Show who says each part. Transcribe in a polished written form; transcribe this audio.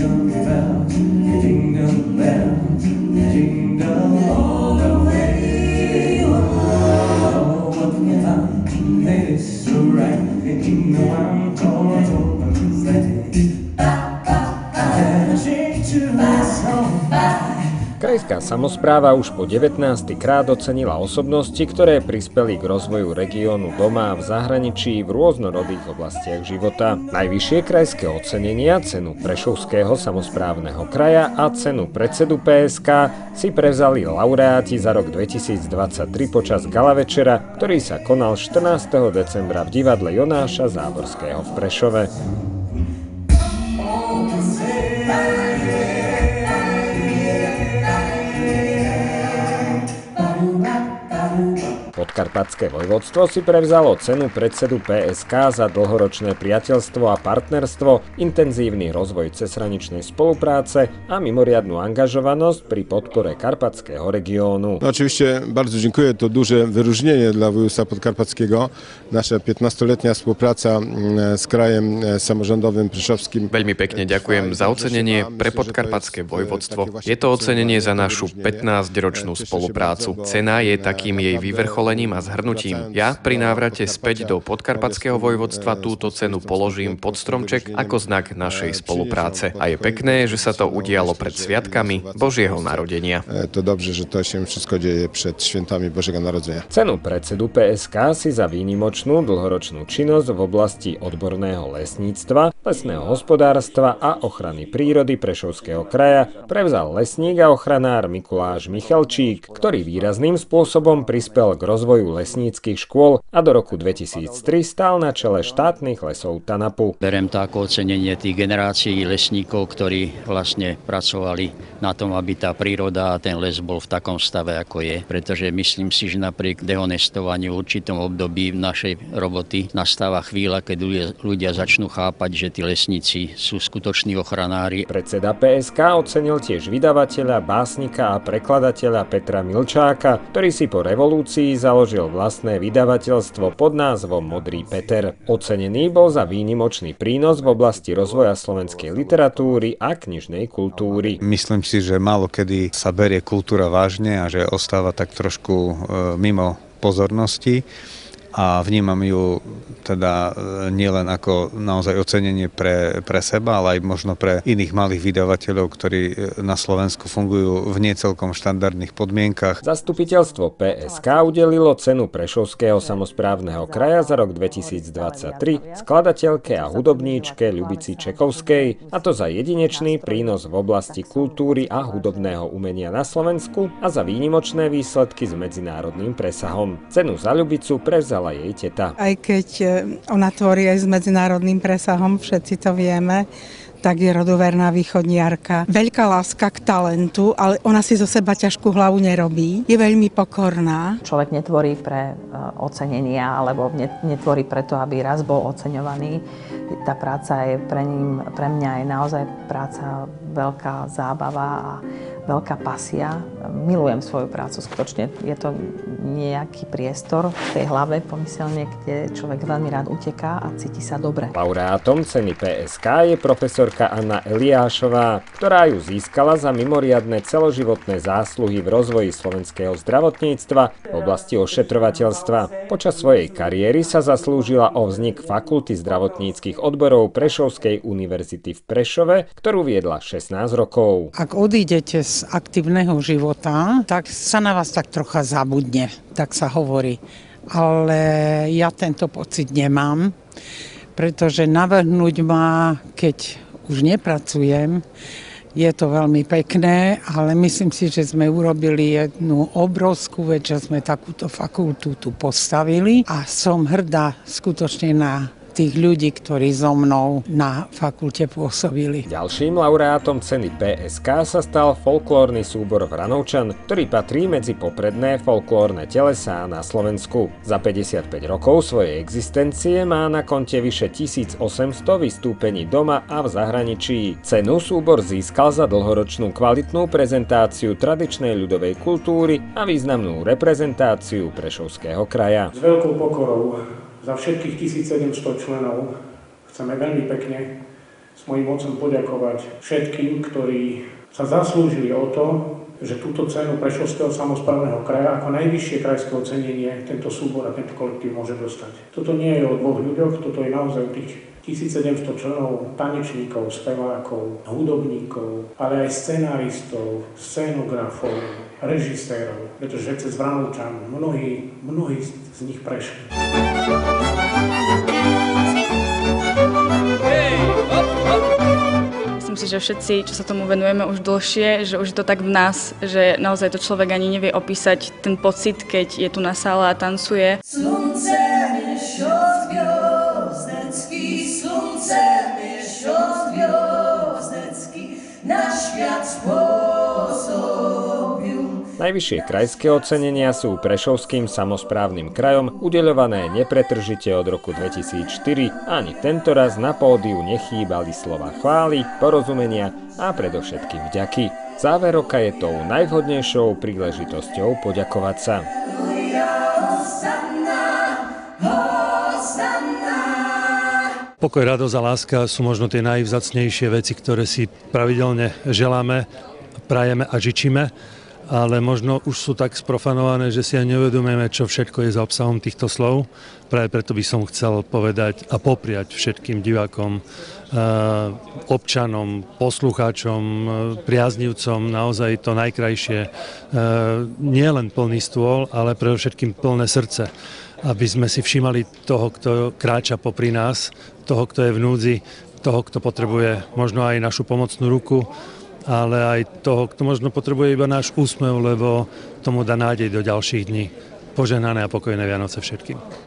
Speaker 1: jingle bells, jingle bells, jingle all the way. Oh, what fun it is to ride in the one-horse open sleigh. Dashing to my song.
Speaker 2: Krajská samospráva už po 19. krát ocenila osobnosti, ktoré prispeli k rozvoju regiónu doma a v zahraničí v rôznorodých oblastiach života. Najvyššie krajské ocenenia, cenu Prešovského samosprávneho kraja a cenu predsedu PSK si prevzali laureáti za rok 2023 počas gala večera, ktorý sa konal 14. decembra v divadle Jonáša Záborského v Prešove. Podkarpatské vojvodstvo si prevzalo cenu predsedu PSK za dlhoročné priateľstvo a partnerstvo, intenzívny rozvoj cezhraničnej spolupráce a mimoriadnu angażowaność pri podpore karpackiego regionu.
Speaker 3: No oczywiście bardzo dziękuję, to duże wyróżnienie dla województwa podkarpackiego. Nasza 15-letnia współpraca z krajem samorządowym prešovským.
Speaker 4: Veľmi pekne ďakujem za ocenenie pre podkarpatské vojvodstvo. Je to ocenenie za našu 15-ročnú spoluprácu. Cena je takým jej vyvrcholením a zhrnutím. Ja pri návrate späť do podkarpatského vojvodstva túto cenu položím pod stromček ako znak našej spolupráce. A je pekné, že sa to udialo pred sviatkami Božieho narodenia.
Speaker 3: To dobrze, že to się wszystko dzieje przed świętami Bożego Narodzenia.
Speaker 2: Cenu predsedu PSK si za výnimočnú dlhoročnú činnosť v oblasti odborného lesníctva, lesného hospodárstva a ochrany prírody Prešovského kraja prevzal lesník a ochranár Mikuláš Michalčík, ktorý výrazným spôsobom prispel k rozvoju lesníckych škôl a do roku 2003 stál na čele štátnych lesov TANAPu.
Speaker 5: Berem to ako ocenenie tých generácií lesníkov, ktorí vlastne pracovali na tom, aby tá príroda a ten les bol v takom stave, ako je. Pretože myslím si, že napriek dehonestovaniu v určitom období v našej roboty nastáva chvíľa, keď ľudia začnú chápať, že tí lesníci sú skutoční ochranári.
Speaker 2: Predseda PSK ocenil tiež vydavateľa, básnika a prekladateľa Petra Milčáka, ktorý si po revolúcii založil vlastné vydavateľstvo pod názvom Modrý Peter. Ocenený bol za výnimočný prínos v oblasti rozvoja slovenskej literatúry a knižnej kultúry.
Speaker 6: Myslím si, že málo kedy sa berie kultúra vážne a že ostáva tak trošku mimo pozornosti. A vnímam ju teda nielen ako naozaj ocenenie pre seba, ale aj možno pre iných malých vydavateľov, ktorí na Slovensku fungujú v niecelkom štandardných podmienkach.
Speaker 2: Zastupiteľstvo PSK udelilo cenu Prešovského samosprávneho kraja za rok 2023 skladateľke a hudobníčke Ľubici Čekovskej, a to za jedinečný prínos v oblasti kultúry a hudobného umenia na Slovensku a za výnimočné výsledky s medzinárodným presahom. Cenu za Ľubicu prevzala jej teta.
Speaker 7: Aj keď ona tvorí aj s medzinárodným presahom, všetci to vieme, tak je rodoverná východniarka. Veľká láska k talentu, ale ona si zo seba ťažkú hlavu nerobí. Je veľmi pokorná.
Speaker 8: Človek netvorí pre ocenenia, alebo netvorí preto, aby raz bol oceňovaný. Tá práca je pre mňa je naozaj práca veľká zábava a veľká pasia. Milujem svoju prácu, skutočne. Je to nejaký priestor v tej hlave pomyselne, kde človek veľmi rád uteká a cíti sa dobre.
Speaker 2: Laureátom ceny PSK je profesorka Anna Eliášová, ktorá ju získala za mimoriadne celoživotné zásluhy v rozvoji slovenského zdravotníctva v oblasti ošetrovateľstva. Počas svojej kariéry sa zaslúžila o vznik Fakulty zdravotníckych odborov Prešovskej univerzity v Prešove, ktorú viedla 16 rokov.
Speaker 7: Ak odídete z aktívneho života, tak sa na vás tak trocha zabudne, tak sa hovorí. Ale ja tento pocit nemám, pretože navrhnúť ma, keď už nepracujem, je to veľmi pekné, ale myslím si, že sme urobili jednu obrovskú vec, že sme takúto fakultu tu postavili a som hrdá skutočne na tých ľudí, ktorí so mnou na fakulte pôsobili.
Speaker 2: Ďalším laureátom ceny PSK sa stal folklórny súbor Vranovčan, ktorý patrí medzi popredné folklórne telesá na Slovensku. Za 55 rokov svojej existencie má na konte vyše 1800 vystúpení doma a v zahraničí. Cenu súbor získal za dlhoročnú kvalitnú prezentáciu tradičnej ľudovej kultúry a významnú reprezentáciu Prešovského kraja.
Speaker 9: S veľkou pokorou za všetkých 1700 členov chceme veľmi pekne mojím mocom poďakovať všetkým, ktorí sa zaslúžili o to, že túto cenu Prešovského samosprávneho kraja ako najvyššie krajské ocenenie tento súbor a tento kolektív môže dostať. Toto nie je o dvoch ľuďoch, toto je naozaj o tých 1700 členov, tanečníkov, spevákov, hudobníkov, ale aj scenáristov, scenografov, režisérov, pretože cez Vranovčan mnohí z nich prešli.
Speaker 10: Myslím si, že všetci, čo sa tomu venujeme už dlhšie, že už je to tak v nás, že naozaj to človek ani nevie opísať ten pocit, keď je tu na sále a tancuje.
Speaker 1: Slunce miešo zviozdecký, slunce miešo zviozdecký, náš viac pôsobil.
Speaker 2: Najvyššie krajské ocenenia sú Prešovským samosprávnym krajom udeľované nepretržite od roku 2004. Ani tentoraz na pódiu nechýbali slova chvály, porozumenia a predovšetkým vďaky. Záver roka je tou najvhodnejšou príležitosťou poďakovať sa.
Speaker 11: Pokoj, radosť a láska sú možno tie najvzácnejšie veci, ktoré si pravidelne želáme, prajeme a žičíme. Ale možno už sú tak sprofanované, že si aj neuvedomujeme, čo všetko je za obsahom týchto slov. Práve preto by som chcel povedať a popriať všetkým divákom, občanom, poslucháčom, priaznivcom naozaj to najkrajšie. Nie len plný stôl, ale predovšetkým plné srdce. Aby sme si všímali toho, kto kráča popri nás, toho, kto je v núdzi, toho, kto potrebuje možno aj našu pomocnú ruku, ale aj toho, kto možno potrebuje iba náš úsmev, lebo tomu dá nádej do ďalších dní. Požehnané a pokojné Vianoce všetkým.